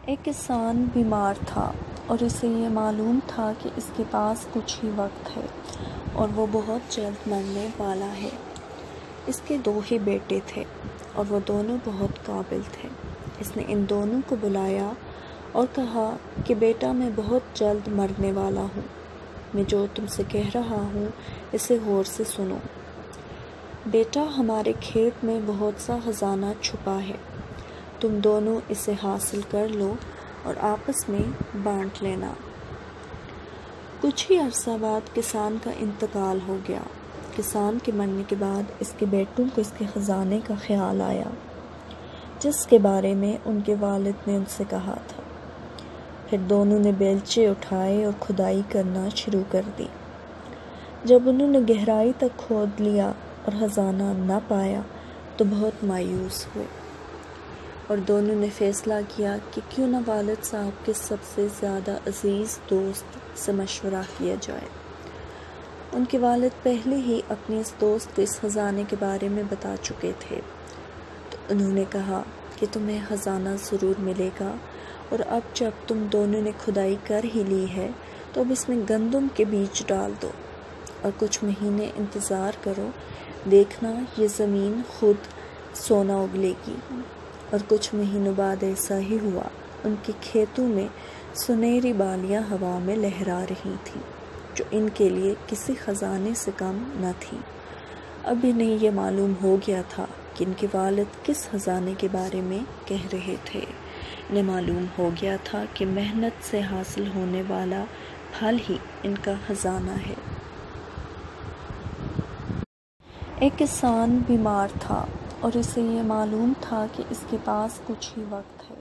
ایک کسان بیمار تھا اور اسے یہ معلوم تھا کہ اس کے پاس کچھ ہی وقت ہے اور وہ بہت جلد مرنے والا ہے۔ اس کے 2 ہی بیٹے تھے اور وہ دونوں بہت قابل تھے۔ اس نے ان دونوں کو بلایا اور کہا کہ بیٹا، میں بہت جلد مرنے والا ہوں۔ میں جو تم سے کہہ رہا ہوں اسے غور سے سنو۔ بیٹا، ہمارے کھیت میں بہت سا خزانہ چھپا ہے۔ تم دونوں اسے حاصل کر لو اور آپس میں بانٹ لینا۔ کچھ ہی عرصہ بعد کسان کا انتقال ہو گیا۔ کسان کے مرنے کے بعد اس کے بیٹوں کو اس کے خزانے کا خیال آیا، جس کے بارے میں ان کے والد نے ان سے کہا تھا۔ پھر دونوں نے بیلچے اٹھائے اور کھدائی کرنا شروع کر دی۔ جب انہوں نے گہرائی تک کھود لیا اور خزانہ نہ پایا تو بہت مایوس ہوئے، اور دونوں نے فیصلہ کیا کہ کیوں نہ والد صاحب کے سب سے زیادہ عزیز دوست سے مشورہ کیا جائے۔ ان کے والد پہلے ہی اپنے اس دوست کو اس خزانے کے بارے میں بتا چکے تھے، تو انہوں نے کہا کہ تمہیں خزانہ ضرور ملے گا، اور اب جب تم دونوں نے کھدائی کر ہی لی ہے تو اب اس میں گندم کے بیج ڈال دو اور کچھ مہینے انتظار کرو، دیکھنا یہ زمین خود سونا اگلے گی۔ اور کچھ مہینوں بعد ایسا ہی ہوا۔ ان کے کھیتوں میں سنہری بالیاں ہوا میں لہرا رہی تھیں، جو ان کے لیے کسی خزانے سے کم نہ تھیں۔ اب انہیں یہ معلوم ہو گیا تھا کہ ان کے والد کس خزانے کے بارے میں کہہ رہے تھے۔ انہیں معلوم ہو گیا تھا کہ محنت سے حاصل ہونے والا پھل ہی ان کا خزانہ ہے۔ ایک کسان بیمار تھا اور اسے یہ معلوم تھا کہ اس کے پاس کچھ ہی وقت ہے۔